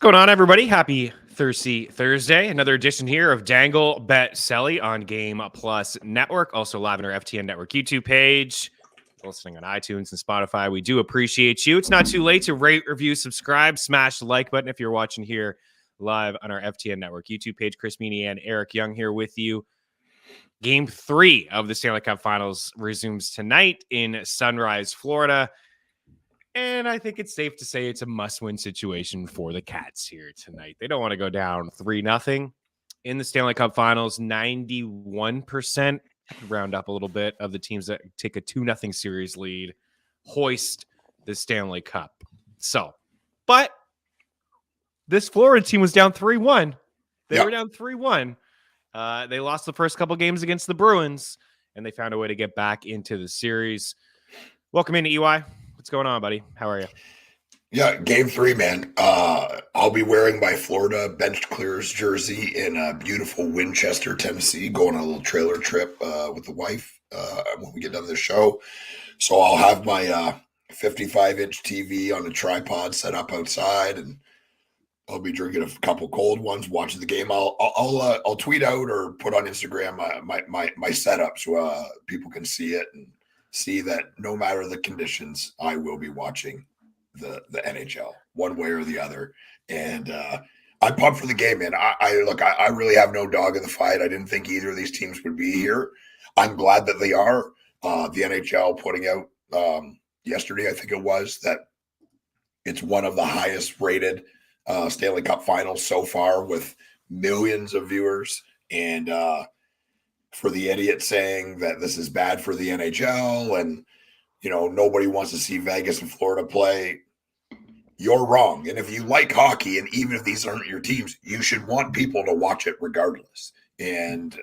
going on, everybody? Happy Thursday. Another edition here of Dangle Bet Selly on Game Plus Network. Also live on our FTN Network YouTube page. Listening on iTunes and Spotify. We do appreciate you. It's not too late to rate, review, subscribe, smash the like button if you're watching here live on our FTN Network YouTube page. Chris Meaney and Eric Young here with you. Game 3 of the Stanley Cup Finals resumes tonight in Sunrise, Florida. And I think it's safe to say it's a must-win situation for the Cats here tonight. They don't want to go down 3-0 in the Stanley Cup Finals. 91%, round up a little bit, of the teams that take a 2-0 series lead hoist the Stanley Cup. But this Florida team was down 3-1. They were down 3-1. They lost the first couple games against the Bruins, and they found a way to get back into the series. Welcome into EY. What's going on, buddy? How are you? Yeah, game 3, man. I'll be wearing my Florida Bench Clears jersey in beautiful Winchester, Tennessee, going on a little trailer trip with the wife when we get done with the show. So I'll have my 55-inch TV on a tripod set up outside, and I'll be drinking a couple cold ones, watching the game. I'll tweet out or put on Instagram my setup so people can see it and see that no matter the conditions, I will be watching the NHL one way or the other. And I'm pumped for the game, man. I really have no dog in the fight. I didn't think either of these teams would be here. I'm glad that they are. The NHL putting out yesterday, I think it was, that it's one of the highest rated Stanley Cup Finals so far with millions of viewers. And for the idiot saying that this is bad for the NHL and, nobody wants to see Vegas and Florida play, you're wrong. And if you like hockey, and even if these aren't your teams, you should want people to watch it regardless. And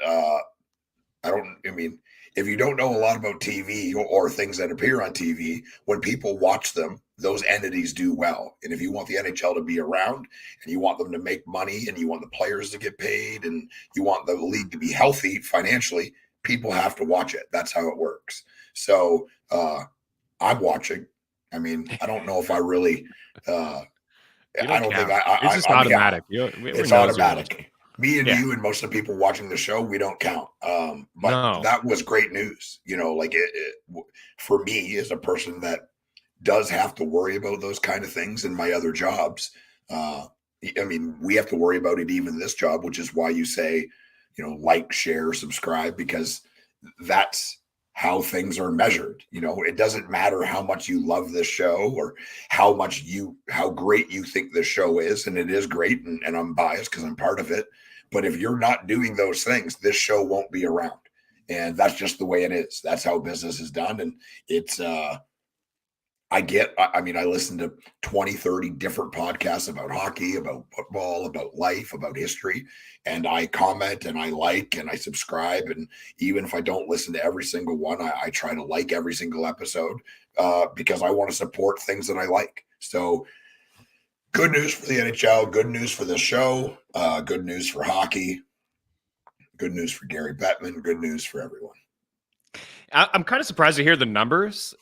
if you don't know a lot about TV or things that appear on TV, when people watch them, those entities do well. And if you want the NHL to be around and you want them to make money and you want the players to get paid and you want the league to be healthy financially, people have to watch it. That's how it works. So I'm watching. I don't know if I really I don't think it's just automatic. It's automatic. Me and you and most of the people watching the show, we don't count. But that was great news. For me as a person that does have to worry about those kind of things in my other jobs. We have to worry about it even this job, which is why you say, like, share, subscribe, because that's how things are measured. It doesn't matter how much you love this show or how great you think this show is. And it is great. And I'm biased because I'm part of it. But if you're not doing those things, this show won't be around. And that's just the way it is. That's how business is done. And it's, I listen to 20, 30 different podcasts about hockey, about football, about life, about history. And I comment and I like and I subscribe. And even if I don't listen to every single one, I try to like every single episode because I want to support things that I like. So good news for the NHL, good news for the show, good news for hockey, good news for Gary Bettman, good news for everyone. I'm kind of surprised to hear the numbers.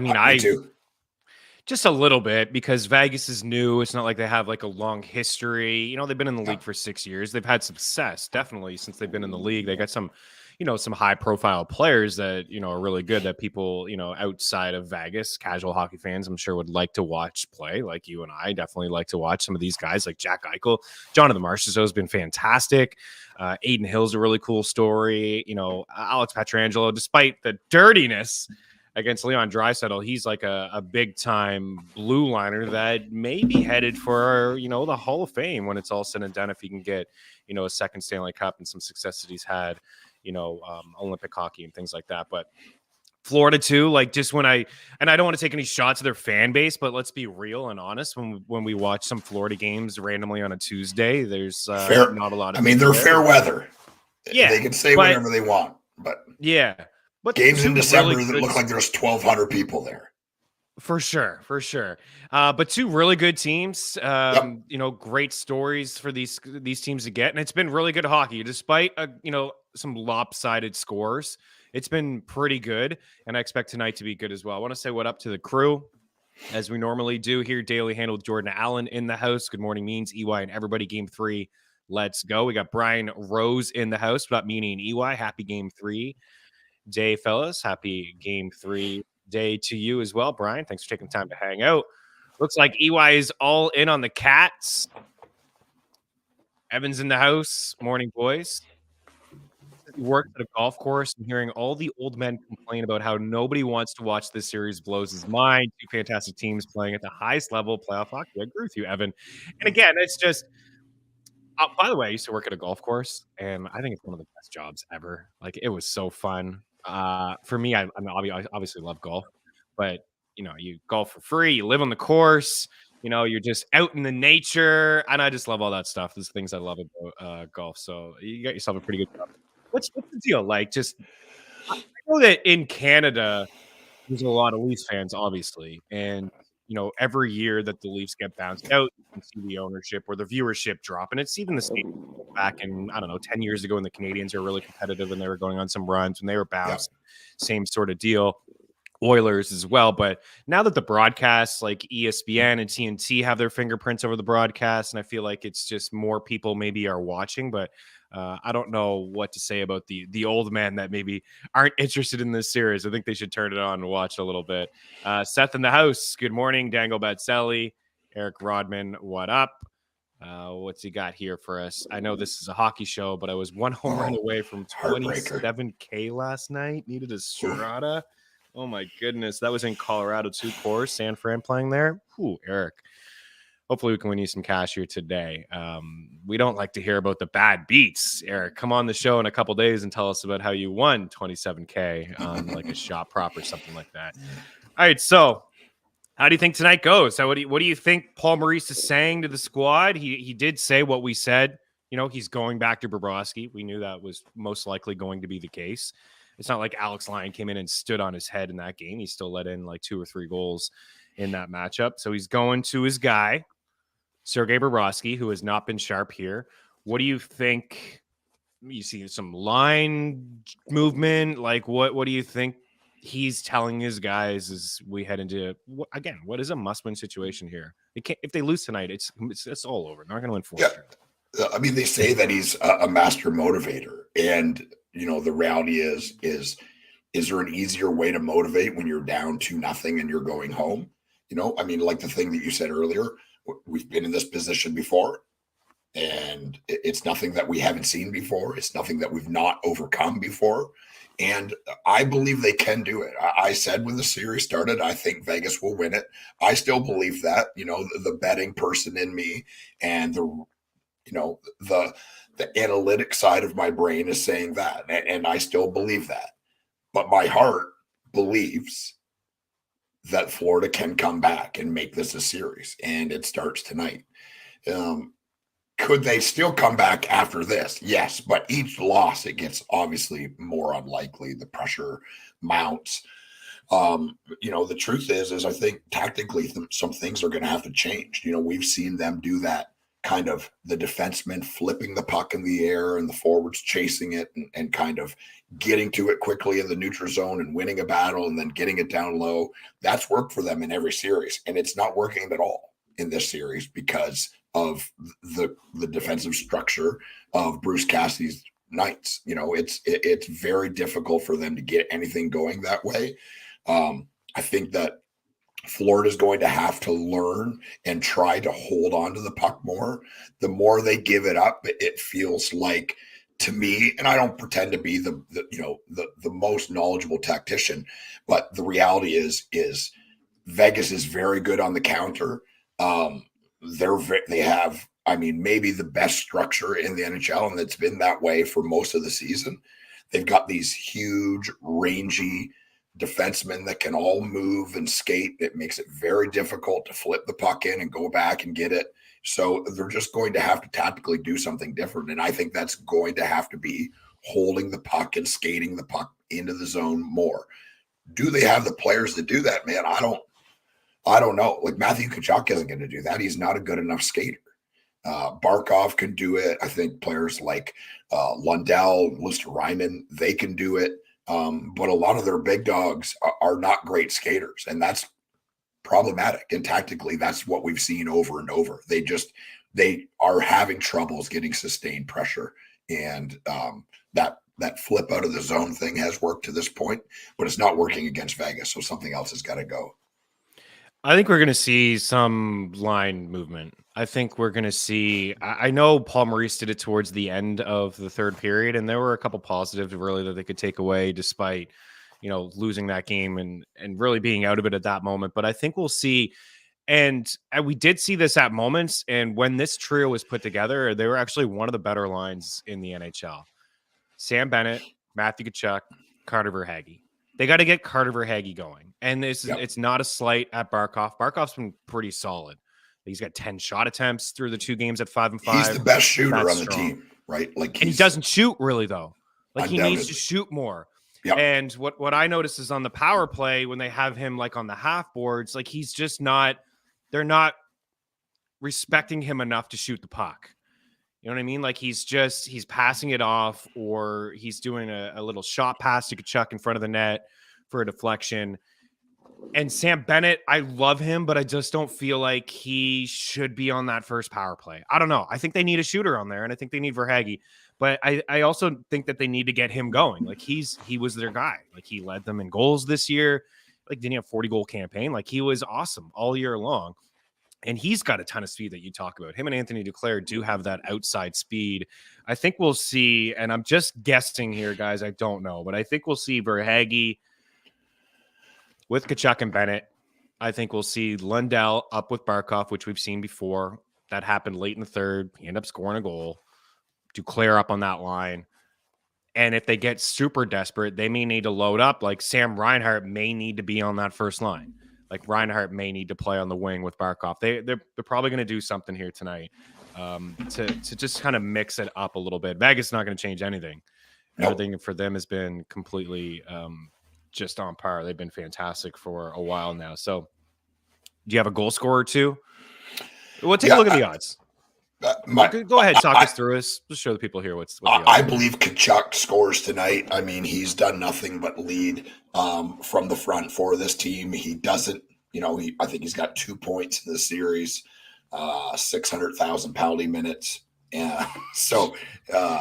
Me too. Just a little bit, because Vegas is new. It's not like they have like a long history. They've been in the league for 6 years. They've had success, definitely, since they've been in the league. They got some high profile players that, are really good that people, outside of Vegas, casual hockey fans, I'm sure would like to watch play. Like you and I definitely like to watch some of these guys like Jack Eichel. Jonathan Marchessault has been fantastic. Aiden Hill's a really cool story. Alex Pietrangelo, despite the dirtiness against Leon Draisaitl, he's like a big-time blue liner that may be headed for, the Hall of Fame when it's all said and done, if he can get, a second Stanley Cup and some success that he's had, Olympic hockey and things like that. But Florida too, like, just I don't want to take any shots at their fan base, but let's be real and honest. When we watch some Florida games randomly on a Tuesday, there's not a lot of. They're fair weather. Yeah, they can say whatever they want, but yeah. But games in December that look like there's 1,200 people there. For sure. But two really good teams. Great stories for these teams to get, and it's been really good hockey despite some lopsided scores. It's been pretty good, and I expect tonight to be good as well. I want to say what up to the crew. as we normally do here. Daily Handle with Jordan Allen in the house. Good morning, Means, EY, and everybody. Game 3. Let's go. We got Brian Rose in the house. What up, Meaney and EY? Happy Game 3 day, fellas. Happy Game 3 day to you as well, Brian. Thanks for taking time to hang out. Looks like EY is all in on the Cats. Evan's in the house. Morning, boys. He works at a golf course, and hearing all the old men complain about how nobody wants to watch this series blows his mind. Two fantastic teams playing at the highest level playoff hockey. I agree with you, Evan. And again, it's just by the way, I used to work at a golf course, and I think it's one of the best jobs ever. Like, it was so fun. For me, I obviously love golf, but you golf for free, you live on the course, you're just out in the nature, and I just love all that stuff. There's things I love about golf. So you got yourself a pretty good job. What's the deal? Like, just I know that in Canada, there's a lot of Leafs fans, obviously, and every year that the Leafs get bounced out, you can see the ownership or the viewership drop. And it's even the same back in, 10 years ago when the Canadians were really competitive and they were going on some runs when they were bounced. Yeah. Same sort of deal. Oilers as well. But now that the broadcasts like ESPN and TNT have their fingerprints over the broadcast, and I feel like it's just more people maybe are watching, but I don't know what to say about the old men that maybe aren't interested in this series. I think they should turn it on and watch a little bit. Seth in the house. Good morning. Dangle Batselli. Eric Rodman. What up? What's he got here for us? I know this is a hockey show, but I was one home run away from 27K last night. Needed a strata. Oh my goodness. That was in Colorado too, course. San Fran playing there. Ooh, Eric. Hopefully we can win you some cash here today. We don't like to hear about the bad beats. Eric, come on the show in a couple days and tell us about how you won 27K on like a shot prop or something like that. All right, so how do you think tonight goes? So what do you think Paul Maurice is saying to the squad? He did say what we said. He's going back to Bobrovsky. We knew that was most likely going to be the case. It's not like Alex Lyon came in and stood on his head in that game. He still let in like 2 or 3 goals in that matchup. So he's going to his guy, Sergei Bobrovsky, who has not been sharp here. What do you think? You see some line movement. Like, what do you think he's telling his guys as we head into, again, what is a must-win situation here? If they lose tonight, it's all over. They're not going to win 4 straight. I mean, they say that he's a master motivator. And, the reality is there an easier way to motivate when you're down 2-0 and you're going home? I mean, like the thing that you said earlier, we've been in this position before, and it's nothing that we haven't seen before. It's nothing that we've not overcome before. And I believe they can do it. I said when the series started, I think Vegas will win it. I still believe that, the betting person in me and the analytic side of my brain is saying that. And I still believe that. But my heart believes that Florida can come back and make this a series, and it starts tonight. Could they still come back after this? Yes, but each loss, it gets obviously more unlikely. The pressure mounts. The truth is I think tactically some things are going to have to change. We've seen them do that, kind of the defensemen flipping the puck in the air and the forwards chasing it and kind of getting to it quickly in the neutral zone and winning a battle and then getting it down low. That's worked for them in every series. And it's not working at all in this series because of the defensive structure of Bruce Cassidy's Knights. It's very difficult for them to get anything going that way. I think that Florida's going to have to learn and try to hold on to the puck more. The more they give it up, it feels like, to me, and I don't pretend to be the most knowledgeable tactician, but the reality is Vegas is very good on the counter. They have, maybe the best structure in the NHL, and it's been that way for most of the season. They've got these huge, rangy defensemen that can all move and skate. It makes it very difficult to flip the puck in and go back and get it. So they're just going to have to tactically do something different. And I think that's going to have to be holding the puck and skating the puck into the zone more. Do they have the players to do that, man? I don't know. Like, Matthew Tkachuk isn't going to do that. He's not a good enough skater. Barkov can do it. I think players like Lundell, Luosterainen, they can do it. But a lot of their big dogs are not great skaters, and that's problematic. And tactically, that's what we've seen over and over. They are having troubles getting sustained pressure. And that flip out of the zone thing has worked to this point, but it's not working against Vegas. So something else has got to go. I think we're going to see some line movement. I think we're going to see. I know Paul Maurice did it towards the end of the third period, and there were a couple positives really that they could take away, despite losing that game and really being out of it at that moment. But I think we'll see, and we did see this at moments. And when this trio was put together, they were actually one of the better lines in the NHL. Sam Bennett, Matthew Tkachuk, Carter Verhaeghe. They got to get Carter Verhaeghe going. And it's not a slight at Barkov. Barkov's been pretty solid. He's got 10 shot attempts through the 2 games at 5 and 5. He's the best shooter on the team, right? Like, and he doesn't shoot really, though. Like, he needs to shoot more. Yep. And what I notice is on the power play, when they have him like on the half boards, like he's just not, they're not respecting him enough to shoot the puck. You know what I mean? Like he's passing it off, or he's doing a little shot pass to Tkachuk in front of the net for a deflection. And Sam Bennett, I love him, but I just don't feel like he should be on that first power play. I don't know. I think they need a shooter on there, and I think they need Verhaeghe. But I also think that they need to get him going. Like he was their guy. Like he led them in goals this year. Like didn't he have 40-goal campaign? Like he was awesome all year long. And he's got a ton of speed that you talk about. Him and Anthony Duclair do have that outside speed. I think we'll see, and I'm just guessing here, guys. I don't know, but I think we'll see Verhaeghe with Tkachuk and Bennett. I think we'll see Lundell up with Barkov, which we've seen before. That happened late in the third. He ended up scoring a goal. Duclair up on that line. And if they get super desperate, they may need to load up. Like Sam Reinhart may need to be on that first line. Like Reinhart may need to play on the wing with Barkov. They're probably going to do something here tonight to just kind of mix it up a little bit. Vegas is not going to change anything. Nope. Everything for them has been completely just on par. They've been fantastic for a while now. So do you have a goal scorer too? Well, take a look at the odds. Go ahead, talk us through us. Just show the people here what's the odds. I believe Tkachuk scores tonight. I mean, he's done nothing but lead from the front for this team. He doesn't, I think he's got 2 points in the series, 600,000 penalty minutes. Yeah, so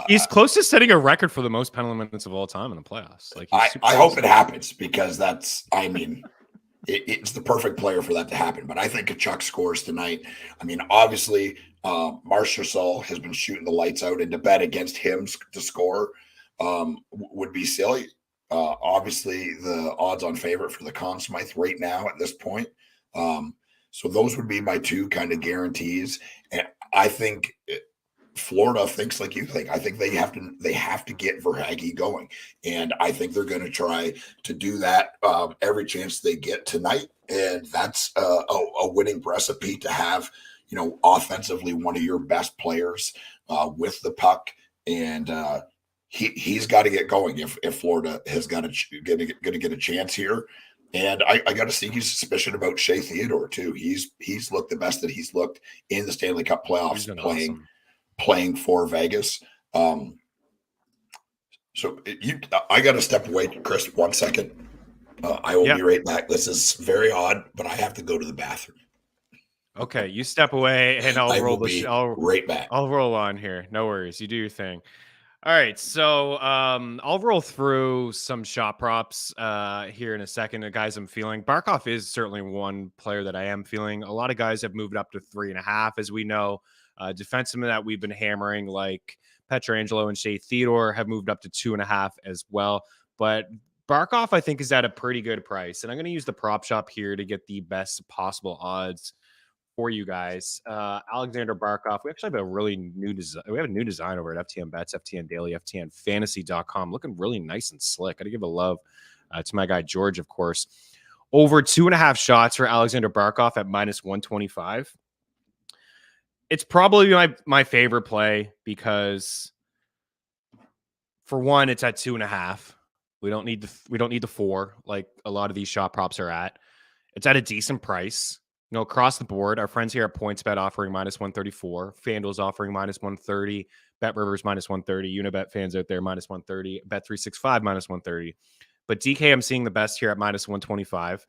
he's close to setting a record for the most penalty minutes of all time in the playoffs. Like, I hope it happens because it's the perfect player for that to happen. But I think Tkachuk scores tonight. I mean, obviously, Marchessault has been shooting the lights out, and to bet against him to score would be silly. Obviously, the odds-on favorite for the Conn Smythe right now at this point. So those would be my 2 kind of guarantees. And I think Florida thinks like you think. I think they have to get Verhaeghe going, and I think they're going to try to do that every chance they get tonight. And that's a winning recipe to have, offensively one of your best players with the puck, and he's got to get going if Florida has got going to get a chance here. And I got a sneaky suspicion about Shea Theodore too. He's looked the best that he's looked in the Stanley Cup playoffs playing for Vegas. I got to step away, Chris, 1 second. I will be right back. This is very odd, but I have to go to the bathroom. Okay, you step away, and I'll right back. I'll roll on here. No worries. You do your thing. All right, so I'll roll through some shot props here in a second. The guys I'm feeling. Barkov is certainly one player that I am feeling. A lot of guys have moved up to 3.5, as we know. Defensemen that we've been hammering, like Pietrangelo and Shea Theodore, have moved up to 2.5 as well. But Barkov, I think, is at a pretty good price. And I'm going to use the prop shop here to get the best possible odds for you guys. Alexander Barkov, we actually have a really new design. We have a new design over at FTN Bets, FTN Daily, FTNFantasy.com. Looking really nice and slick. Got to give a love to my guy George, of course. Over 2.5 shots for Alexander Barkov at -125. It's probably my favorite play because, for one, it's at 2.5. We don't need the 4 like a lot of these shot props are at. It's at a decent price. Across the board, our friends here at PointsBet offering -134. FanDuel's offering -130. BetRivers -130. Unibet fans out there -130. Bet365 -130. But DK, I'm seeing the best here at -125.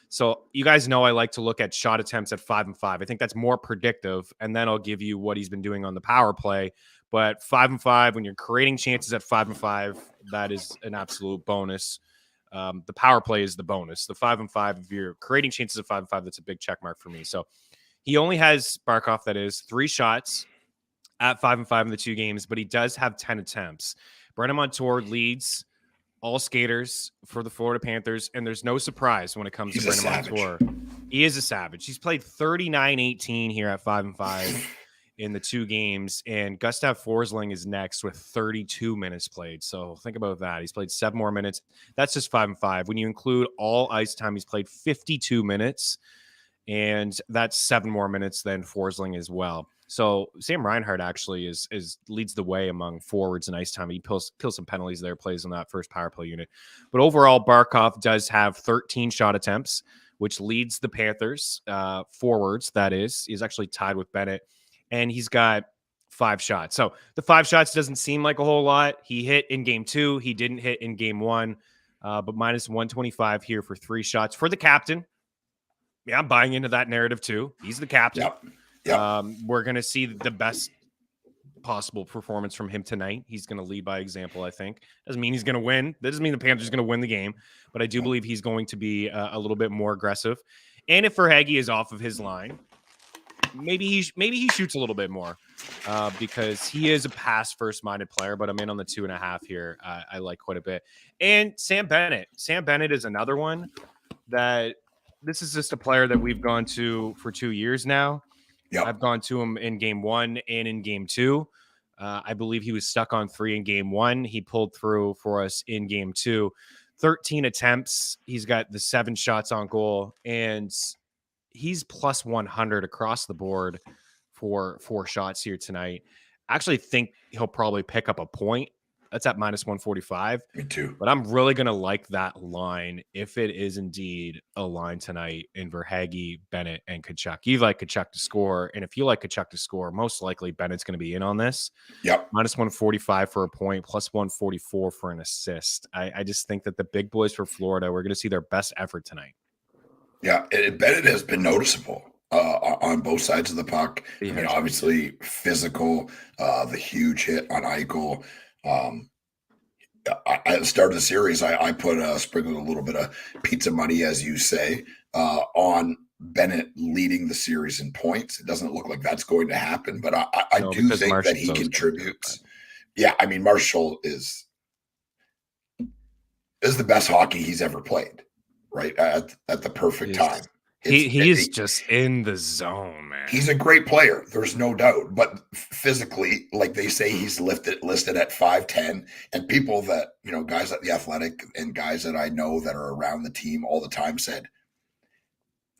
So you guys know I like to look at shot attempts at 5 and 5. I think that's more predictive, and then I'll give you what he's been doing on the power play. But 5 and 5, when you're creating chances at 5 and 5, that is an absolute bonus. The power play is the bonus. The 5 and 5, if you're creating chances at 5 and 5, that's a big check mark for me. So he only has Barkov, that is 3 shots at 5 and 5 in the 2 games, but he does have 10 attempts. Brennan Montour leads all skaters for the Florida Panthers, and there's no surprise when it comes to Brennan Montour. He is a savage. He's played 39-18 here at 5 and 5 in the 2 games, and Gustav Forsling is next with 32 minutes played. So think about that. He's played 7 more minutes. That's just 5 and 5. When you include all ice time, he's played 52 minutes, and that's 7 more minutes than Forsling as well. So Sam Reinhart actually is leads the way among forwards in ice time. He kills some penalties there, plays on that first power play unit. But overall, Barkov does have 13 shot attempts, which leads the Panthers forwards. That is, he's actually tied with Bennett, and he's got 5 shots. So the 5 shots doesn't seem like a whole lot. He hit in game 2. He didn't hit in game 1, but minus 125 here for 3 shots for the captain. Yeah, I'm buying into that narrative too. He's the captain. Yep. Yep. We're going to see the best possible performance from him tonight. He's going to lead by example, I think. Doesn't mean he's going to win. That doesn't mean the Panthers are going to win the game, but I do believe he's going to be a little bit more aggressive. And if Verhaeghe is off of his line, maybe he shoots a little bit more because he is a pass first minded player, but I'm in on the 2.5 here. I like quite a bit. And Sam Bennett is another one that this is just a player that we've gone to for 2 years now. Yep. I've gone to him in game 1 and in game 2. I believe he was stuck on 3 in game 1. He pulled through for us in game 2. 13 attempts. He's got the 7 shots on goal, and he's plus 100 across the board for 4 shots here tonight. I actually think he'll probably pick up a point. That's at minus 145. Me too. But I'm really going to like that line if it is indeed a line tonight in Verhaeghe, Bennett, and Tkachuk. You like Tkachuk to score, and if you like Tkachuk to score, most likely Bennett's going to be in on this. Yep. Minus 145 for a point, plus 144 for an assist. I just think that the big boys for Florida, we're going to see their best effort tonight. Yeah, Bennett has been noticeable on both sides of the puck. I mean, obviously physical, the huge hit on Eichel. At the start of the series, I put sprinkled a little bit of pizza money, as you say, on Bennett leading the series in points. It doesn't look like that's going to happen, but I do think Marshall's that he contributes. Yeah, I mean, Marshall is the best hockey he's ever played, right? At the perfect time. He's just in the zone, man. He's a great player. There's no doubt. But physically, like they say, he's listed at 5'10". And people that, guys at The Athletic and guys that I know that are around the team all the time said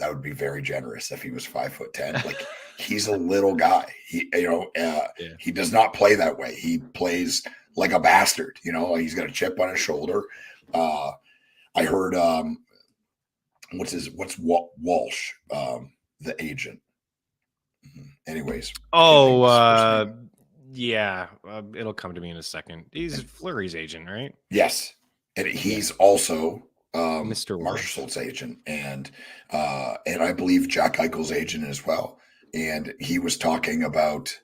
that would be very generous if he was 5'10". Like he's a little guy. He does not play that way. He plays like a bastard. He's got a chip on his shoulder. I heard what's Walsh, the agent. Anyways. Yeah. It'll come to me in a second. He's Fleury's agent, right? Yes. And he's also Mr. Marshall's agent and I believe Jack Eichel's agent as well. And he was talking about,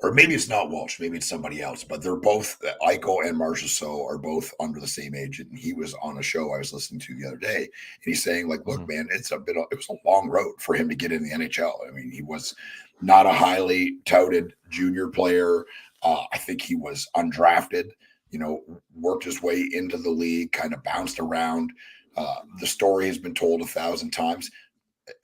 or maybe it's not Walsh, maybe it's somebody else, but they're both, Eichel and Marchessault are both under the same agent. And he was on a show I was listening to the other day, and he's saying, like, look, man, it was a long road for him to get in the NHL. I mean, he was not a highly touted junior player. I think he was undrafted, worked his way into the league, kind of bounced around. The story has been told 1,000 times,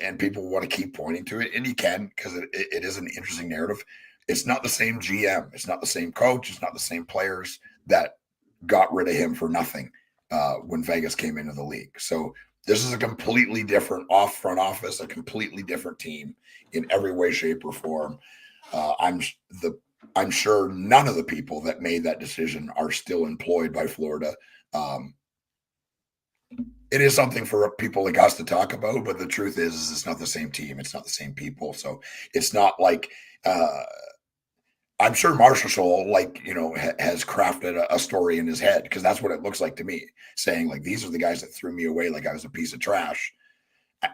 and people want to keep pointing to it, and you can, because it is an interesting narrative. It's not the same GM. It's not the same coach. It's not the same players that got rid of him for nothing when Vegas came into the league. So this is a completely different front office, a completely different team in every way, shape, or form. I'm sure none of the people that made that decision are still employed by Florida. It is something for people like us to talk about, but the truth is it's not the same team. It's not the same people. So it's not like I'm sure Marshall, has crafted a story in his head, because that's what it looks like to me, saying, like, these are the guys that threw me away like I was a piece of trash.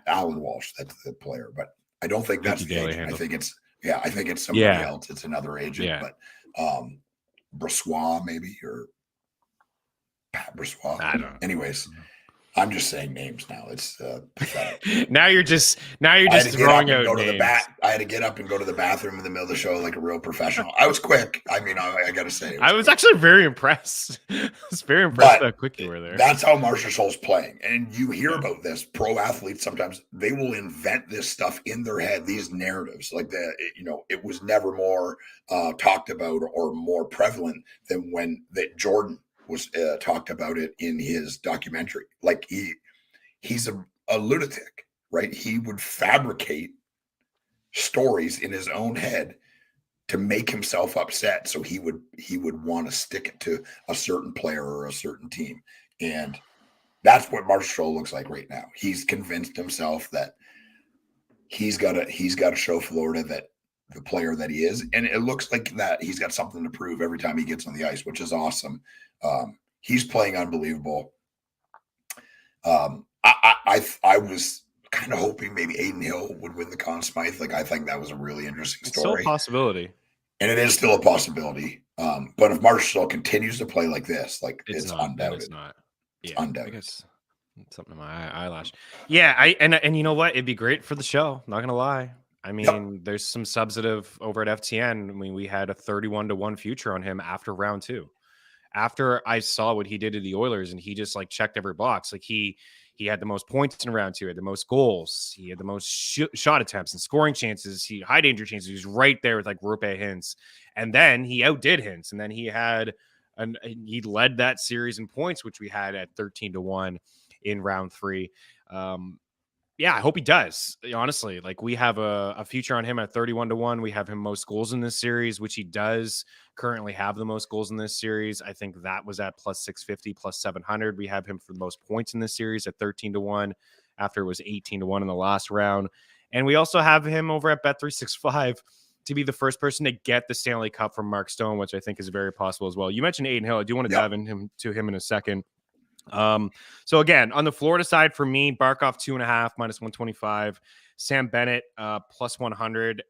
Alan Walsh, that's the player, but I don't think that's the agent. I think it's somebody else. It's another agent, but Brossois maybe, or Pat Brossois. I don't know. Anyways, I'm just saying names now. It's pathetic. now you're just throwing out names. I had to get up and go to the bathroom in the middle of the show like a real professional. I was quick. I mean, I got to say, I was actually very impressed. I was very impressed how quick you were there. That's how Marchessault's playing. And you hear about this. Pro athletes, sometimes they will invent this stuff in their head, these narratives. Like it was never more talked about or more prevalent than when that Jordan was talked about it in his documentary. Like he's a lunatic, right? He would fabricate stories in his own head to make himself upset. So he would want to stick it to a certain player or a certain team. And that's what Marchessault looks like right now. He's convinced himself that he's got to show Florida that the player that he is. And it looks like that he's got something to prove every time he gets on the ice, which is awesome. He's playing unbelievable. I was kind of hoping maybe Aiden Hill would win the Conn Smythe. Like, I think that was a really interesting story. It's still a possibility. And it is still a possibility. But if Marchessault continues to play like this, like it's undoubted. It's not. Yeah, it's undoubted. I guess something in my eyelash. Yeah, and you know what? It'd be great for the show. Not gonna lie. I mean, there's some substantive over at FTN. I mean, we had a 31-1 future on him after round 2. After I saw what he did to the Oilers, and he just like checked every box. Like he had the most points in round 2, had the most goals, he had the most shot attempts and scoring chances, he high danger chances. He was right there with like Roope Hintz, and then he outdid Hintz, and then he led that series in points, which we had at 13-1 in round 3. Yeah, I hope he does. Honestly, like we have a future on him at 31-1. We have him most goals in this series, which he does currently have the most goals in this series. I think that was at plus 650, plus 700. We have him for the most points in this series at 13-1 after it was 18-1 in the last round. And we also have him over at Bet365 to be the first person to get the Stanley Cup from Mark Stone, which I think is very possible as well. You mentioned Aiden Hill. I do want to dive into him in a second. So again, on the Florida side for me, Barkov 2.5 minus 125, Sam Bennett plus 100.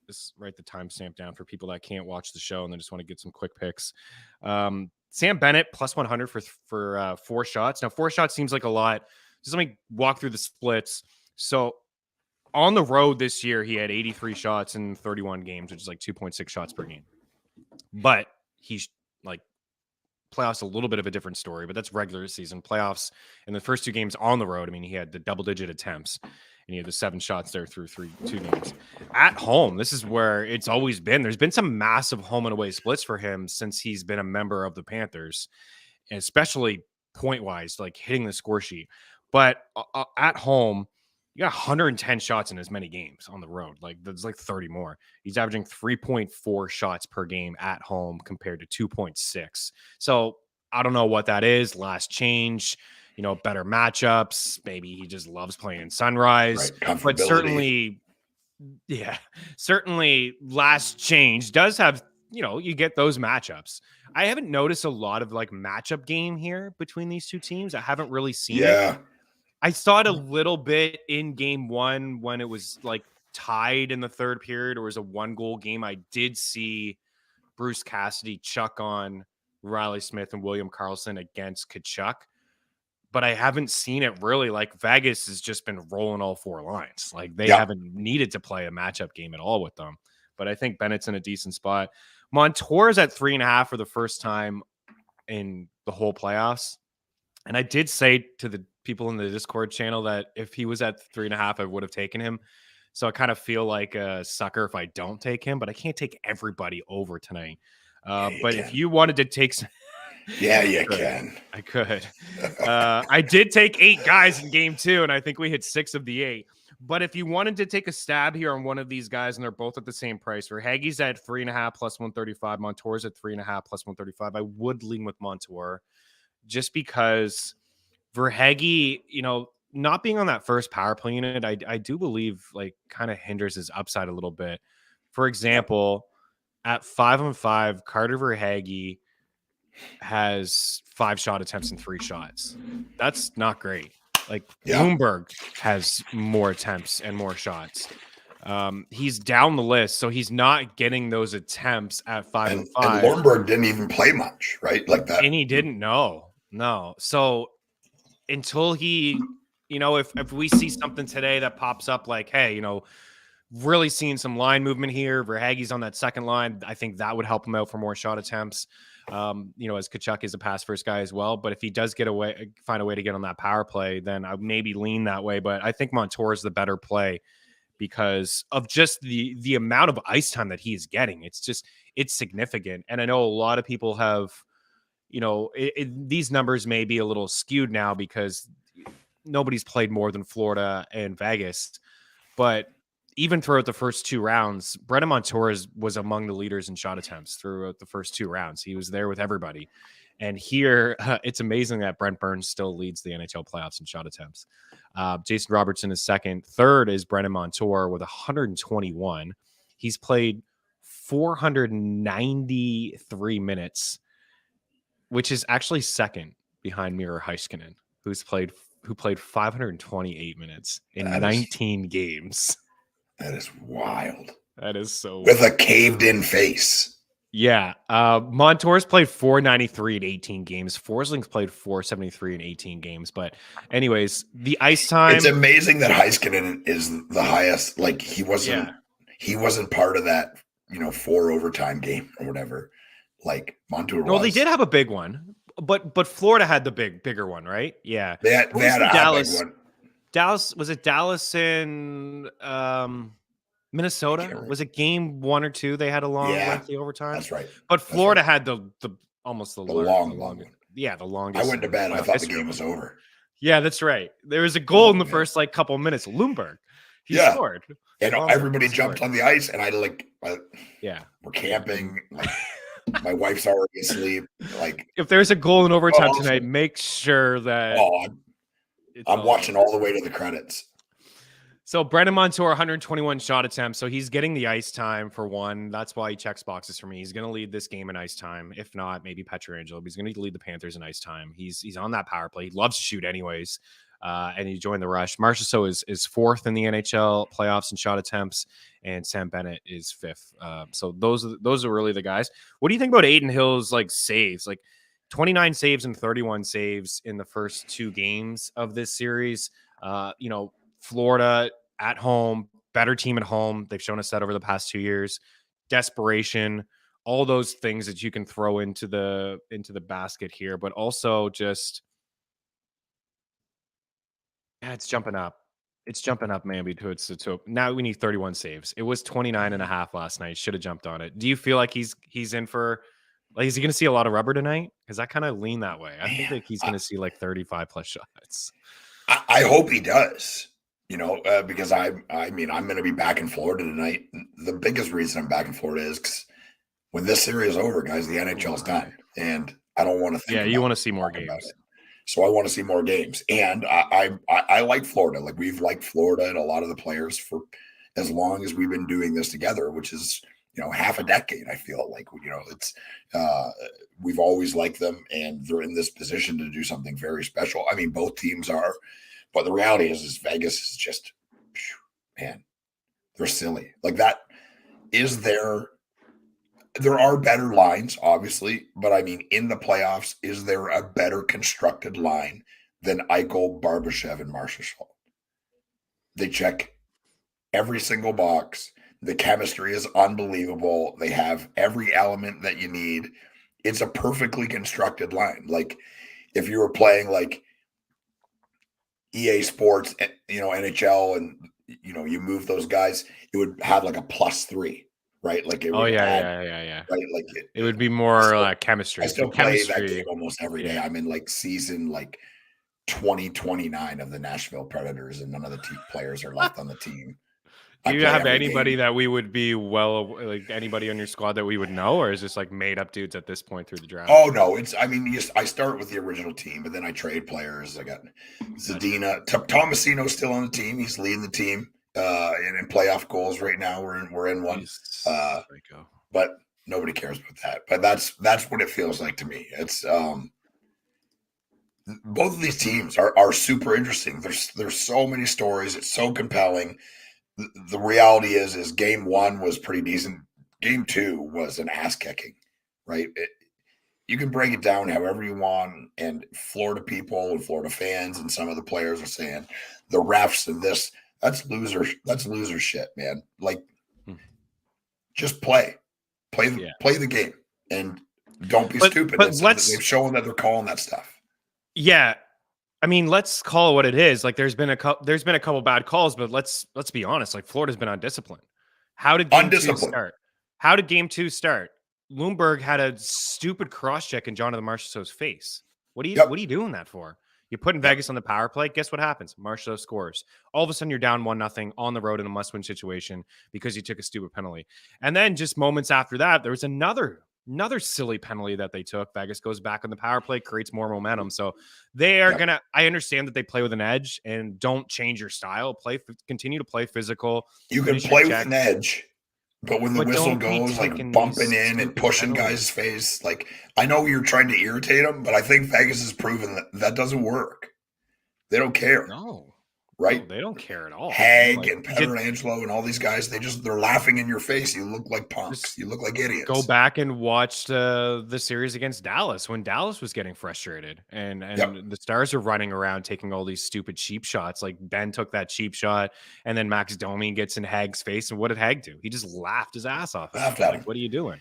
Just write the timestamp down for people that can't watch the show and they just want to get some quick picks. Sam Bennett plus 100 for 4 shots. Now 4 shots seems like a lot. Just let me walk through the splits. So on the road this year, he had 83 shots in 31 games, which is like 2.6 shots per game. But he's like, playoffs a little bit of a different story, but that's regular season. Playoffs in the first 2 games on the road, I mean, he had the double-digit attempts, and he had the 7 shots there through 2 games. At home, this is where it's always been. There's been some massive home and away splits for him since he's been a member of the Panthers, and especially point-wise, like hitting the score sheet. But at home, you got 110 shots in as many games on the road. Like there's like 30 more. He's averaging 3.4 shots per game at home compared to 2.6. So I don't know what that is. Last change, better matchups. Maybe he just loves playing in Sunrise. Right. But certainly last change does have, you get those matchups. I haven't noticed a lot of like matchup game here between these two teams. I haven't really seen it. I saw it a little bit in game 1 when it was like tied in the third period. Or it was a 1-goal game. I did see Bruce Cassidy chuck on Riley Smith and William Karlsson against Tkachuk, but I haven't seen it really. Like Vegas has just been rolling all 4 lines. Like they haven't needed to play a matchup game at all with them. But I think Bennett's in a decent spot. Montour's at 3.5 for the first time in the whole playoffs. And I did say to the people in the Discord channel that if he was at 3.5, I would have taken him. So I kind of feel like a sucker if I don't take him, but I can't take everybody over tonight. But if you wanted to take some... Yeah, you can. I could. I did take 8 guys in game 2, and I think we hit 6 of the 8. But if you wanted to take a stab here on one of these guys, and they're both at the same price, for Haggie's at 3.5 plus 135, Montour's at 3.5 plus 135, I would lean with Montour. Just because Verhaeghe, not being on that first power play unit, I do believe like kind of hinders his upside a little bit. For example, at 5-on-5, Carter Verhaeghe has 5 shot attempts and 3 shots. That's not great. Like Yeah. Bloomberg has more attempts and more shots. He's down the list, so he's not getting those attempts at 5 and 5. And Lornberg didn't even play much, right? Like that. And he didn't know. No. So until he, if we see something today that pops up like, hey, really seeing some line movement here, Verhaeghe's on that second line, I think that would help him out for more shot attempts. As Tkachuk is a pass first guy as well. But if he does find a way to get on that power play, then I maybe lean that way. But I think Montour is the better play because of just the amount of ice time that he's getting. It's significant. And I know a lot of people have, these numbers may be a little skewed now because nobody's played more than Florida and Vegas. But even throughout the first 2 rounds, Brendan Montour was among the leaders in shot attempts throughout the first 2 rounds. He was there with everybody. And here, it's amazing that Brent Burns still leads the NHL playoffs in shot attempts. Jason Robertson is second. Third is Brendan Montour with 121. He's played 493 minutes, which is actually second behind Miro Heiskanen, who played 528 minutes in 19 games. That is wild. That is so with a caved-in face. Yeah. Montour's played 493 in 18 games. Forsling's played 473 in 18 games. But anyways, the ice time. It's amazing that Heiskanen is the highest. Like he wasn't part of that, 4 overtime game or whatever. Like Montour was. No, they did have a big one. But Florida had the bigger one, right? Yeah. They had a Dallas, big one. Dallas, was it Dallas in Minnesota? Was it game 1 or 2? They had a long lengthy overtime. That's right. But Florida had the longest. One. Yeah, the longest. I went to bed. I thought the game was over. Yeah, that's right. There was a goal in the first couple minutes. Lumberg, he scored, and everybody jumped on the ice, and we're camping. Like my wife's already asleep. Like if there's a goal in overtime tonight, make sure that. I'm watching all the way to the credits. So Brendan Montour, 121 shot attempts. So he's getting the ice time for one. That's why he checks boxes for me. He's going to lead this game in ice time. If not, maybe Pietrangelo. But he's going to lead the Panthers in ice time. He's on that power play. He loves to shoot anyways. And he joined the rush. Marchessault is 4th in the NHL playoffs in shot attempts, and Sam Bennett is 5th. So those are really the guys. What do you think about Aiden Hill's saves? 29 saves and 31 saves in the first 2 games of this series. Florida at home, better team at home. They've shown us that over the past 2 years. Desperation, all those things that you can throw into the basket here, but also just it's jumping up. It's jumping up, man. To now we need 31 saves. It was 29.5 last night. Should have jumped on it. Do you feel like he's in for? Is he going to see a lot of rubber tonight? Because I kind of lean that way. I think that he's going to see 35 plus shots. I hope he does. Because I'm going to be back in Florida tonight. The biggest reason I'm back in Florida is because when this series is over, guys, the NHL's done, and I don't want to think. Yeah, you want to see more games. So I want to see more games, and I like Florida. Like we've liked Florida and a lot of the players for as long as we've been doing this together, which is half a decade. I feel like it's we've always liked them, and they're in this position to do something very special. I mean, both teams are. But the reality is Vegas is just, man, they're silly. Like that is there are better lines, obviously, but I mean, in the playoffs, is there a better constructed line than Eichel, Barbashev, and Marchessault? They check every single box. The chemistry is unbelievable. They have every element that you need. It's a perfectly constructed line. Like if you were playing EA Sports, NHL, and you move those guys, it would have a +3, right? Like it would yeah. Right, it would be more chemistry. I still play that game almost every day. Yeah. I'm in season 2029 of the Nashville Predators, and none of the players are left on the team. Do you have anybody that we would be anybody on your squad that we would know, or is this made up dudes at this point through the draft? Oh no, I start with the original team, but then I trade players. I got Zadina, Tomasino's still on the team. He's leading the team in playoff goals right now. We're in one, but nobody cares about that. But that's what it feels like to me. It's both of these teams are super interesting. There's so many stories. It's so compelling. The reality is game one was pretty decent. Game two was an ass kicking, right? You can break it down however you want. And Florida people and Florida fans and some of the players are saying the refs and this, that's loser shit, man. Like, just play the game and don't be stupid. They've shown that they're calling that stuff. Yeah. I mean, let's call it what it is. Like, there's been a couple bad calls, but let's be honest. Like, Florida's been undisciplined. How did game two start? How did game two start? Bloomberg had a stupid cross check in Jonathan Marchessault's face. What are you doing that for? You're putting Vegas on the power play. Guess what happens? Marchessault scores. All of a sudden, you're down 1-0 on the road in a must-win situation because you took a stupid penalty. And then just moments after that, there was another silly penalty that they took. Vegas goes back on the power play, creates more momentum. So they are gonna. I understand that they play with an edge and don't change your style. Continue to play physical. You can play with an edge. But when the whistle goes, like bumping in and pushing guys' face, like, I know you're trying to irritate them, but I think Vegas has proven that doesn't work. They don't care. No. Right? No, they don't care at all. Hag and Petrangelo and all these guys, they're laughing in your face. You look like punks. You look like idiots. Go back and watch the series against Dallas when Dallas was getting frustrated and the Stars are running around taking all these stupid cheap shots. Like, Ben took that cheap shot and then Max Domi gets in Hag's face. And what did Hag do? He just laughed his ass off. Laughed at him. What are you doing?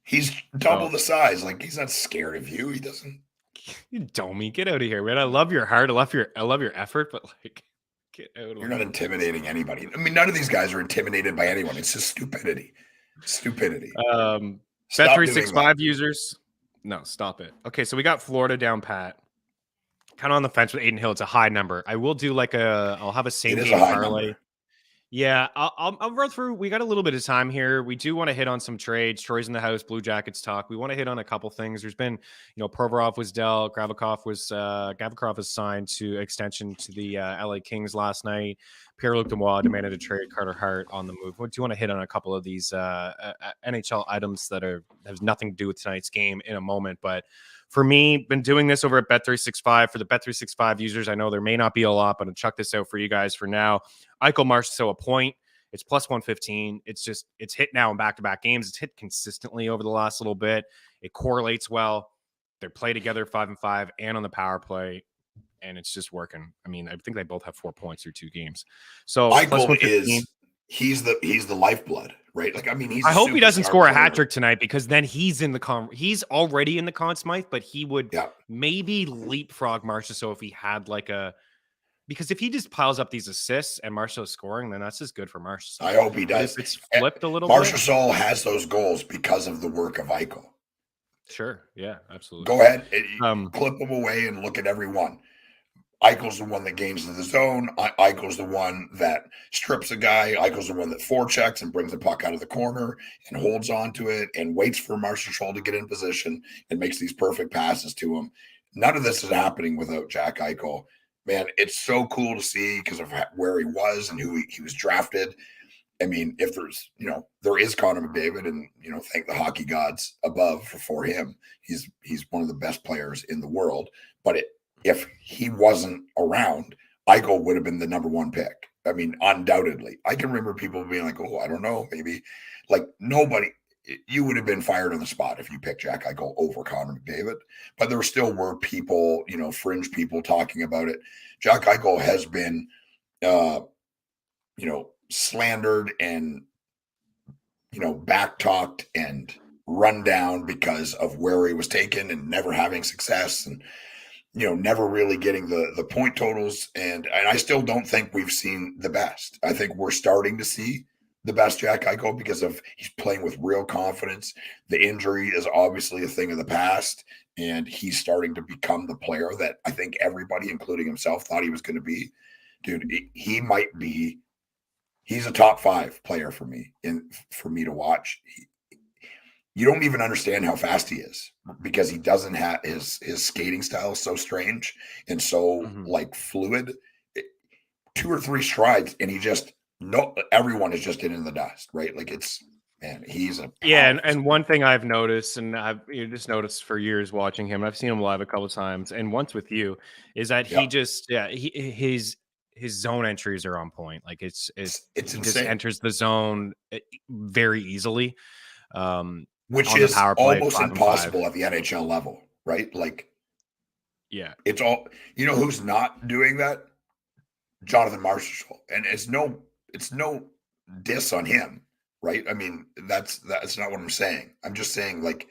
He's double the size. Like, he's not scared of you. He doesn't. Domi, get out of here, man. I love your heart. I love your effort, but like, you're not intimidating anybody. I mean, none of these guys are intimidated by anyone. It's just stupidity. Bet365 users. No, stop it. Okay, so we got Florida down pat. Kind of on the fence with Aiden Hill. It's a high number. I will do I'll have a same game parlay. Number. Yeah, I'll run through. We got a little bit of time here. We do want to hit on some trades. Troy's in the house. Blue Jackets talk. We want to hit on a couple things. There's been, Provorov was dealt. Gavrikov was signed to extension to the LA Kings last night. Pierre-Luc Dubois demanded a trade. Carter Hart on the move. What do you want to hit on a couple of these NHL items that have nothing to do with tonight's game in a moment? But for me, been doing this over at Bet365. For the Bet365 users, I know there may not be a lot, but I'll chuck this out for you guys for now. Eichel Marchessault, a point. It's plus 115. It's hit now in back-to-back games. It's hit consistently over the last little bit. It correlates well. They play together 5-5 and on the power play, and it's just working. I mean, I think they both have 4 points through 2 games. So Eichel he's the lifeblood, right? Like, I mean, I hope he doesn't score a hat trick tonight because then he's in the he's already in the Conn Smythe, but he would maybe leapfrog Marchessault if he had because if he just piles up these assists and Marchessault scoring, then that's just good for Marchessault. I hope he does. If it's flipped a little Marchessault has those goals because of the work of Eichel. Sure. Yeah, absolutely. Go ahead. Clip them away and look at every one. Eichel's the one that gains in the zone. Eichel's the one that strips a guy. Eichel's the one that forechecks and brings the puck out of the corner and holds on to it and waits for Marchessault to get in position and makes these perfect passes to him. None of this is happening without Jack Eichel. Man, it's so cool to see because of where he was and who he was drafted. I mean, if there's, there is Connor McDavid and, thank the hockey gods above for him. He's one of the best players in the world. But if he wasn't around, Eichel would have been the number 1 pick. I mean, undoubtedly. I can remember people being like, oh, I don't know, maybe. Like, nobody, you would have been fired on the spot if you picked Jack Eichel over Connor McDavid. But there still were people, fringe people talking about it. Jack Eichel has been, slandered and, back-talked and run down because of where he was taken and never having success and, never really getting the point totals. And I still don't think we've seen the best. I think we're starting to see the best Jack Eichel because he's playing with real confidence. The injury is obviously a thing of the past, and he's starting to become the player that I think everybody, including himself, thought he was going to be. Dude, he's a top 5 player for me to watch. You don't even understand how fast he is because he doesn't have his skating style is so strange and so fluid. 2 or 3 strides and everyone is just in the dust, right? Like it's Man, he's a Yeah, powerful and one thing I've noticed, and I've just noticed for years watching him, I've seen him live a couple of times, and once with you, is that he Yep. just his zone entries are on point. Like It's he just insane, enters the zone very easily. which On the is power play, almost 5-5. impossible at the NHL level, right? Like Yeah, it's all, who's not doing that? Jonathan Marshall. And it's no diss on him, right? I mean, that's not what I'm saying. I'm just saying like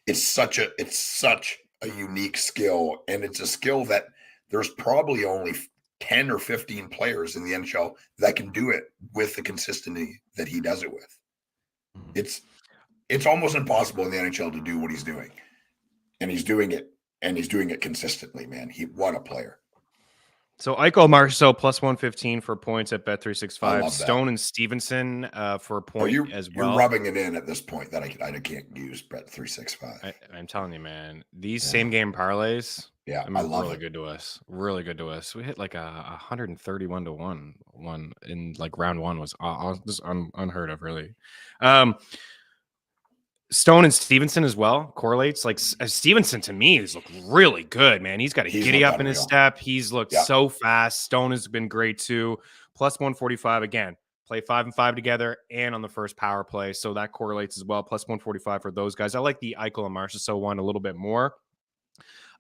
it's such a unique skill, and it's a skill that there's probably only 10 or 15 players in the NHL that can do it with the consistency that he does it with. Mhm. It's almost impossible in the NHL to do what he's doing. And he's doing it consistently, man. What a player. So Eichel Marceau plus 115 for points at I Bet365. love that. Stone and Stevenson for a Oh, point as you're well. rubbing it in at this point that I can't use Bet 365. I'm telling you, man, these Yeah. same game parlays, Yeah, I mean, I love really it. good to us. Really good to us. We hit like a 131 to one in like round one was just unheard of, really. Stone and Stevenson as well correlates. Like Stevenson to me has looked really good, man. He's got a He's giddy looked up in his unreal. step. He's looked Yeah. so fast. Stone has been great too. Plus 145 again. Play 5 and 5 together and on the first power play. So that correlates as well. Plus 145 for those guys. I like the Eichel and Marchessault one a little bit more.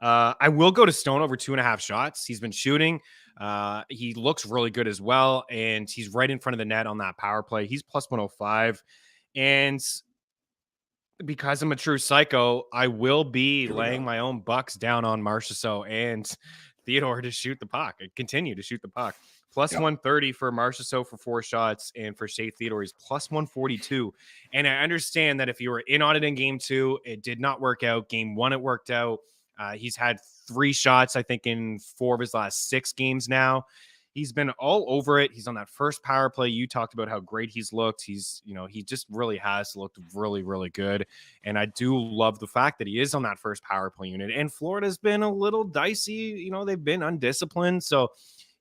I will go to Stone over 2.5 shots. He's been shooting. He looks really good as well. And he's right in front of the net on that power play. He's plus 105. And because I'm a true psycho, I will be laying my own bucks down on Marchessault and Theodore to shoot the puck and continue to shoot the puck. Plus 130 for Marchessault for 4 shots, and for Shea Theodore, he's plus 142. And I understand that if you were in on it in game 2, it did not work out. Game 1, it worked out. He's had 3 shots, I think, in 4 of his last 6 games now. He's been all over it. He's on that first power play. You talked about how great he's looked. He just really has looked really, really good. And I do love the fact that he is on that first power play unit. And Florida's been a little dicey. They've been undisciplined. So,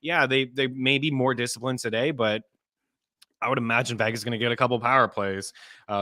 yeah, they may be more disciplined today, but I would imagine Vegas is going to get a couple power plays.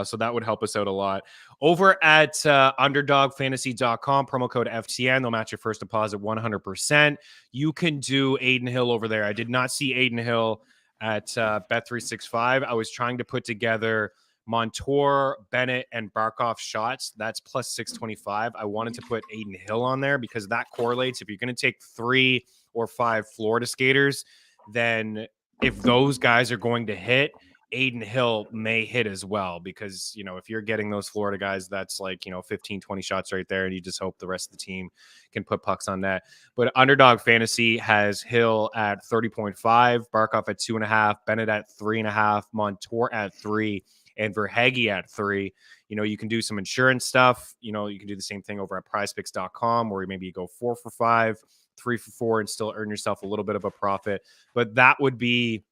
So that would help us out a lot. Over at UnderdogFantasy.com, promo code FTN, they'll match your first deposit 100%. You can do Aiden Hill over there. I did not see Aiden Hill at Bet365. I was trying to put together Montour, Bennett, and Barkov shots. That's plus 625. I wanted to put Aiden Hill on there because that correlates. If you're going to take 3 or 5 Florida skaters, then if those guys are going to hit, Aiden Hill may hit as well, because, if you're getting those Florida guys, that's like, 15, 20 shots right there. And you just hope the rest of the team can put pucks on net. But Underdog Fantasy has Hill at 30.5, Barkov at 2.5, Bennett at 3.5, Montour at 3, and Verhaeghe at 3. You can do some insurance stuff. You can do the same thing over at PrizePicks.com, where maybe you go 4 for 5, 3 for 4, and still earn yourself a little bit of a profit. But that would be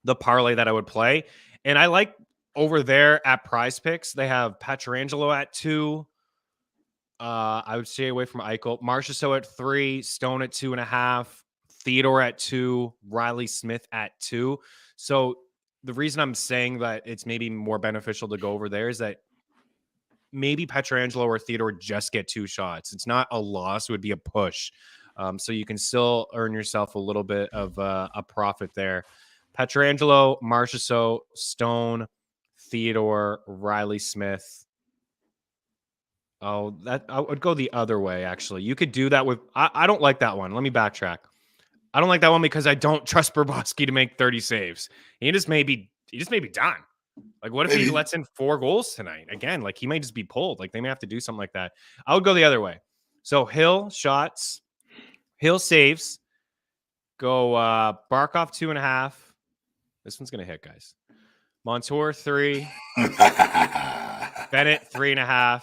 the parlay that I would play. And I like over there at PrizePicks, they have Pietrangelo at 2. I would stay away from Eichel. Marchessault at 3, Stone at 2.5, Theodore at 2, Riley Smith at 2. So the reason I'm saying that it's maybe more beneficial to go over there is that maybe Pietrangelo or Theodore just get 2 shots. It's not a loss. It would be a push. So you can still earn yourself a little bit of a profit there. Pietrangelo, Marchessault, Stone, Theodore, Riley Smith. Oh, that I would go the other way, actually. You could do that with... I don't like that one. Let me backtrack. I don't like that one because I don't trust Bobrovsky to make 30 saves. He just may be done. Like, what if he lets in 4 goals tonight? Again, like, he might just be pulled. Like, they may have to do something like that. I would go the other way. So Hill shots, Hill saves, go Barkov 2.5. This one's going to hit, guys. Montour 3. Bennett 3.5.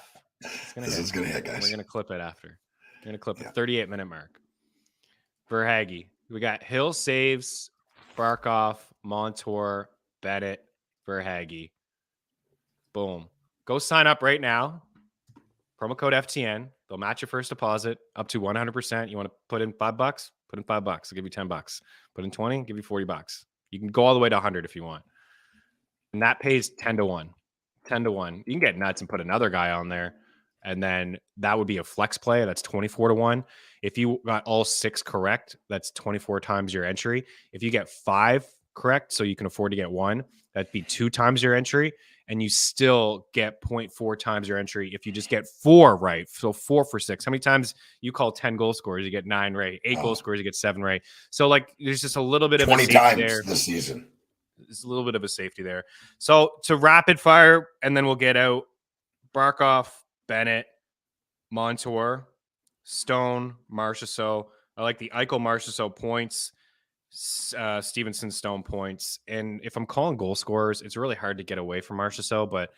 This is going to hit, guys. We're going to clip it after. We're going to clip the 38-minute mark. Verhaeghe. We got Hill saves, Barkov, Montour, Bennett, Verhaeghe. Boom. Go sign up right now. Promo code FTN. They'll match your first deposit up to 100%. You want to put in $5? Put in $5. I'll give you $10. Put in 20, give you $40. You can go all the way to 100 if you want. And that pays 10 to 1. 10-1. You can get nuts and put another guy on there. And then that would be a flex play. That's 24-1. If you got all 6 correct, that's 24 times your entry. If you get 5 correct, so you can afford to get 1, that'd be 2 times your entry. And you still get 0.4 times your entry if you just get 4 right. So 4 for 6. How many times you call 10 goal scorers, you get 9 right. 8 goal scorers, you get 7 right. So like there's just a little bit of 20 a safety times there this season. There's a little bit of a safety there. So to rapid fire, and then we'll get out Barkov, Bennett, Montour, Stone, Marchessault. I like the Eichel Marchessault points, Stevenson Stone points. And if I'm calling goal scorers, it's really hard to get away from Marchessault, but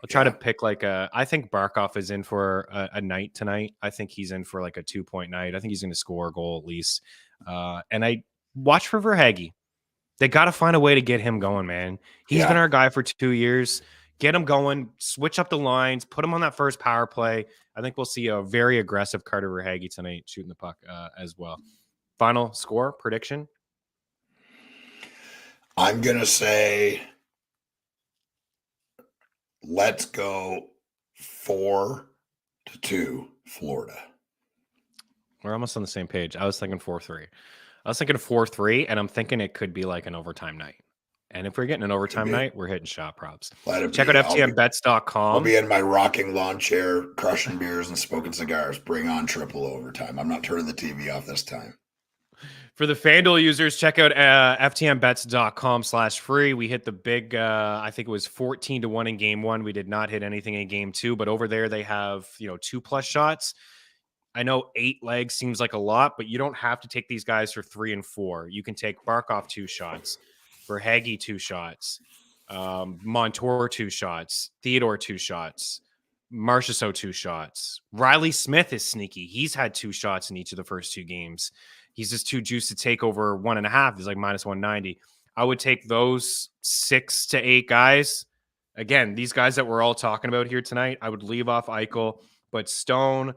I'll try to pick I think Barkov is in for a night tonight. I think he's in for like a 2-point night. I think he's going to score a goal at least. And I watch for Verhaeghe. They got to find a way to get him going, man. He's been our guy for 2 years. Get him going, switch up the lines, put him on that first power play. I think we'll see a very aggressive Carter Verhaeghe tonight shooting the puck as well. Final score prediction? I'm going to say let's go 4-2 Florida. We're almost on the same page. I was thinking 4-3. I was thinking 4-3, and I'm thinking it could be like an overtime night. And if we're getting an overtime night, we're hitting shot props. Check out FTNBets.com. I'll be in my rocking lawn chair, crushing beers and smoking cigars. Bring on triple overtime. I'm not turning the TV off this time. For the FanDuel users, check out FTNBets.com/free. We hit the big, I think it was 14-1 in game 1. We did not hit anything in game 2, but over there they have, 2+ shots. I know 8 legs seems like a lot, but you don't have to take these guys for 3 and 4. You can take Barkov 2 shots, Verhaeghe 2 shots, Montour 2 shots, Theodore 2 shots, Marchessault 2 shots. Riley Smith is sneaky. He's had 2 shots in each of the first 2 games. He's just too juiced to take over 1.5. He's like -190. I would take those 6 to 8 guys. Again, these guys that we're all talking about here tonight, I would leave off Eichel, but Stone,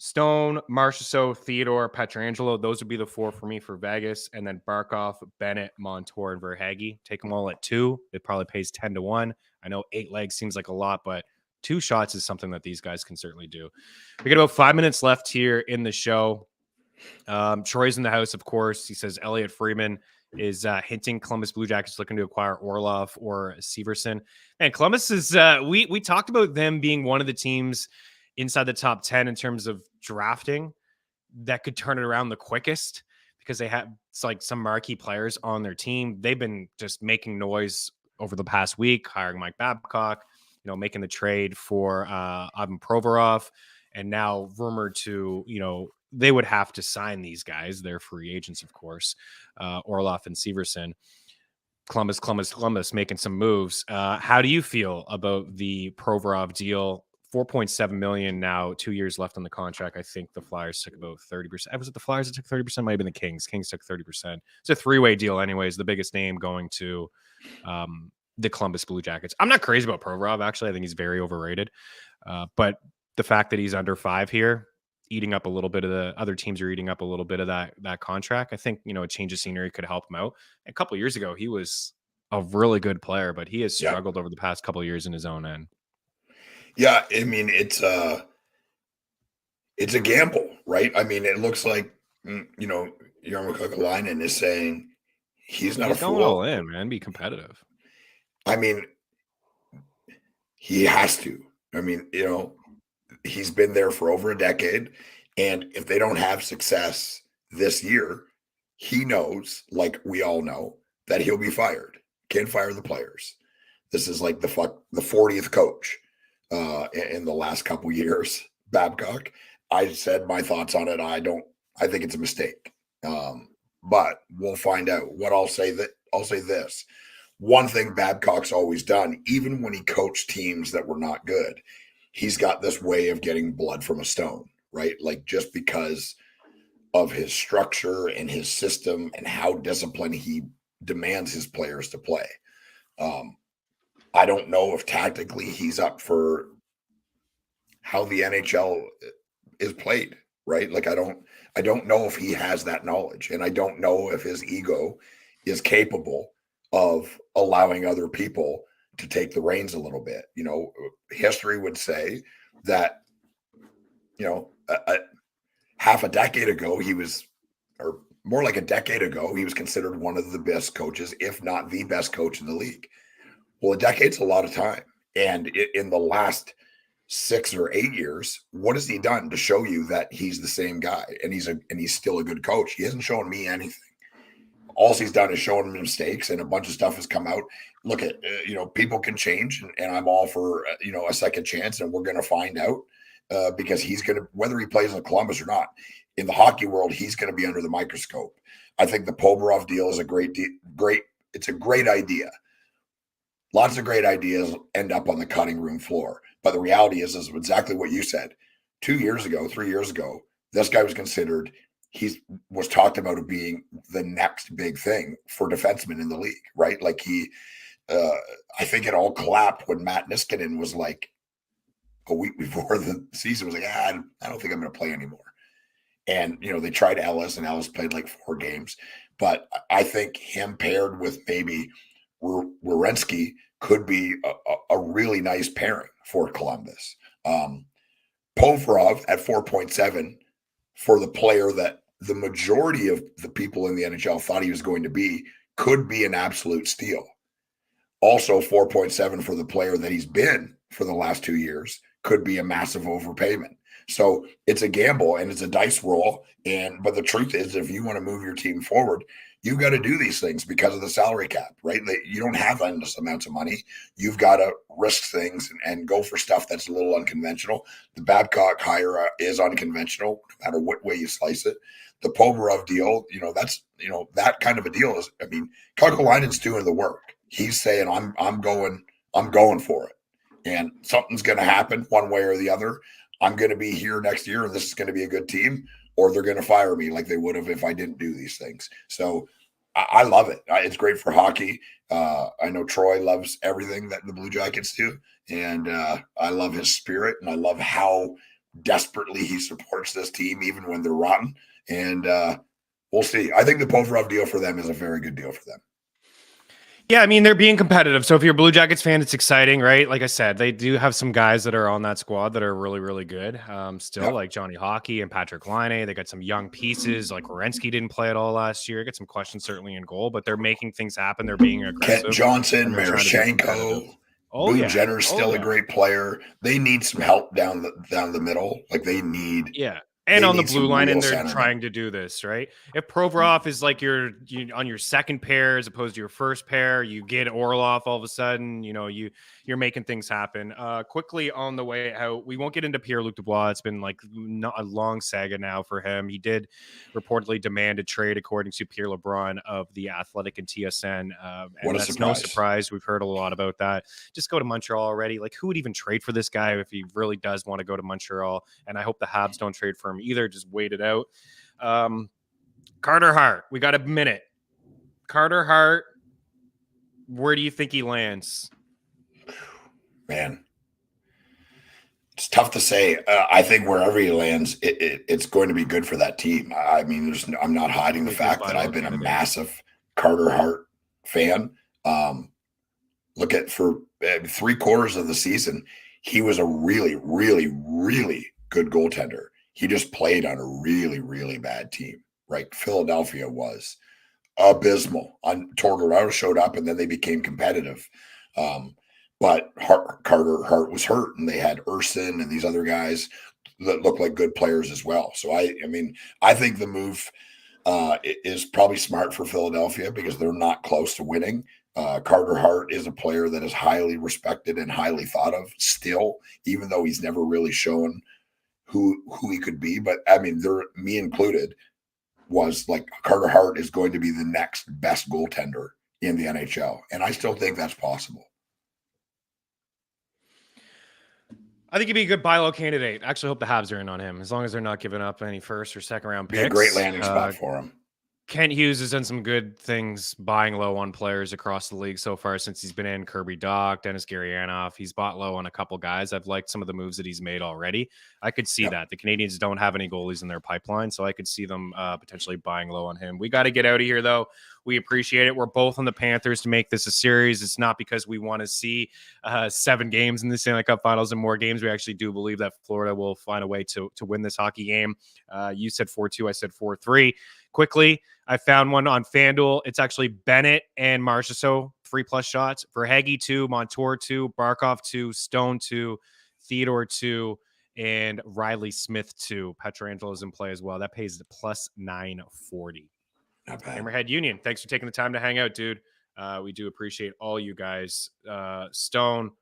Marchessault, Theodore, Pietrangelo, those would be the 4 for me for Vegas. And then Barkov, Bennett, Montour, and Verhaeghe. Take them all at 2. It probably pays 10-1. I know 8 legs seems like a lot, but 2 shots is something that these guys can certainly do. We got about 5 minutes left here in the show. Troy's in the house, of course. He says Elliot Freeman is hinting Columbus Blue Jackets looking to acquire Orlov or Severson. And Columbus is, we talked about them being one of the teams inside the top 10 in terms of drafting that could turn it around the quickest because they have some marquee players on their team. They've been just making noise over the past week, hiring Mike Babcock, making the trade for Ivan Provorov, and now rumored to, they would have to sign these guys. They're free agents, of course, Orlov and Severson. Columbus making some moves. How do you feel about the Provorov deal? $4.7 million now, 2 years left on the contract. I think the Flyers took about 30%. Was it the Flyers that took 30%? Might have been the Kings. Kings took 30%. It's a 3-way deal anyways. The biggest name going to the Columbus Blue Jackets. I'm not crazy about Provorov, actually. I think he's very overrated. But the fact that he's under 5 here, eating up a little bit of the other teams are eating up a little bit of that contract. I think, a change of scenery could help him out. A couple of years ago, he was a really good player, but he has struggled over the past couple of years in his own end. Yeah, I mean, it's a gamble, right? I mean, it looks like, Jarmo Kekalainen is saying he's not a fool. Going all in, man. Be competitive. I mean, he has to. I mean, he's been there for over a decade. And if they don't have success this year, he knows, like we all know, that he'll be fired. Can't fire the players. This is like the 40th coach in the last couple years. Babcock. I said my thoughts on it. I think it's a mistake. But we'll find out. I'll say this. One thing Babcock's always done, even when he coached teams that were not good, he's got this way of getting blood from a stone, right? Like just because of his structure and his system and how disciplined he demands his players to play. I don't know if tactically he's up for how the NHL is played, right? Like I don't know if he has that knowledge, and I don't know if his ego is capable of allowing other people to take the reins a little bit. History would say that, half a decade ago, or more like a decade ago, he was considered one of the best coaches, if not the best coach in the league. Well, a decade's a lot of time. And in the last 6 or 8 years, what has he done to show you that he's the same guy and he's still a good coach? He hasn't shown me anything. All he's done is shown me mistakes, and a bunch of stuff has come out. Look at, people can change, and I'm all for, a second chance, and we're going to find out because he's going to, whether he plays in Columbus or not, in the hockey world, he's going to be under the microscope. I think the Provorov deal is it's a great idea. Lots of great ideas end up on the cutting room floor. But the reality is exactly what you said. 3 years ago, this guy was considered, he was talked about as being the next big thing for defensemen in the league, right? Like I think it all collapsed when Matt Niskanen was like, a week before the season, was like, I don't think I'm going to play anymore. And, they tried Ellis, and Ellis played like 4 games. But I think him paired with maybe Werenski could be a really nice pairing for Columbus. Provorov at 4.7 for the player that the majority of the people in the NHL thought he was going to be, could be an absolute steal. Also 4.7 for the player that he's been for the last 2 years, could be a massive overpayment. So it's a gamble and it's a dice roll. But the truth is, if you want to move your team forward, you got to do these things because of the salary cap, right? You don't have endless amounts of money. You've got to risk things and go for stuff that's a little unconventional. The Babcock hire is unconventional, no matter what way you slice it. The Provorov deal, that kind of a deal is, Kekalainen's doing the work. He's saying, I'm going for it. And something's going to happen one way or the other. I'm going to be here next year, and this is going to be a good team, or they're going to fire me like they would have if I didn't do these things. So I love it. It's great for hockey. I know Troy loves everything that the Blue Jackets do, and I love his spirit, and I love how desperately he supports this team, even when they're rotten. And we'll see. I think the Provorov deal for them is a very good deal for them. Yeah, they're being competitive. So if you're a Blue Jackets fan, it's exciting, right? Like I said, they do have some guys that are on that squad that are really, really good. Like Johnny Hockey and Patrick Laine. They got some young pieces. Like Werenski didn't play at all last year. Got some questions certainly in goal, but they're making things happen. They're being aggressive. Kent Johnson, Marashenko, Boone Jenner's still a great player. They need some help down the middle. Like they need. Yeah. And on the blue line, and they're trying to do this, right? If Provorov is like you on your second pair as opposed to your first pair, you get Orlov all of a sudden, you're making things happen. Quickly on the way out, we won't get into Pierre-Luc Dubois. It's been like a long saga now for him. He did reportedly demand a trade, according to Pierre LeBrun of The Athletic and TSN. And that's no surprise. We've heard a lot about that. Just go to Montreal already. Like, who would even trade for this guy if he really does want to go to Montreal? And I hope the Habs don't trade for him either. Just wait it out. Carter Hart, we got a minute. Carter Hart, where do you think he lands? Man, it's tough to say. I think wherever he lands, it's going to be good for that team. I'm not hiding the fact that I've been a massive Carter Hart fan. Look at for 3/4 of the season, he was a really, really, really good goaltender. He just played on a really, really bad team, right? Philadelphia was abysmal. Tortorella showed up, and then they became competitive. But Carter Hart was hurt, and they had Urson and these other guys that look like good players as well. So I think the move is probably smart for Philadelphia because they're not close to winning. Carter Hart is a player that is highly respected and highly thought of still, even though he's never really shown who he could be. But me included, was like Carter Hart is going to be the next best goaltender in the NHL, and I still think that's possible. I think he'd be a good buy low candidate. I actually hope the Habs are in on him, as long as they're not giving up any first or second round picks. Be a great landing spot for him. Kent Hughes has done some good things buying low on players across the league so far since he's been in. Kirby Dach, Dennis Gurianov. He's bought low on a couple guys. I've liked some of the moves that he's made already. I could see that. The Canadians don't have any goalies in their pipeline, so I could see them potentially buying low on him. We got to get out of here, though. We appreciate it. We're both on the Panthers to make this a series. It's not because we want to see 7 games in the Stanley Cup Finals and more games. We actually do believe that Florida will find a way to win this hockey game. You said 4-2. I said 4-3. Quickly, I found one on FanDuel. It's actually Bennett and Marchessault, 3+ shots. Verhaeghe 2, Montour 2, Barkov 2, Stone 2, Theodore 2, and Riley Smith 2. Pietrangelo is in play as well. That pays the plus 940. Not bad. Hammerhead Union, thanks for taking the time to hang out, dude. We do appreciate all you guys. Stone,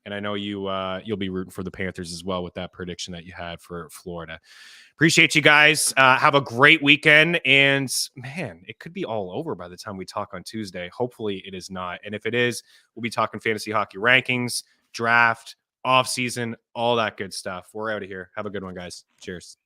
and I know you'll be rooting for the Panthers as well with that prediction that you had for Florida. Appreciate you guys. Have a great weekend. And man, it could be all over by the time we talk on Tuesday. Hopefully it is not. And if it is, we'll be talking fantasy hockey rankings, draft, off season, all that good stuff. We're out of here. Have a good one, guys. Cheers.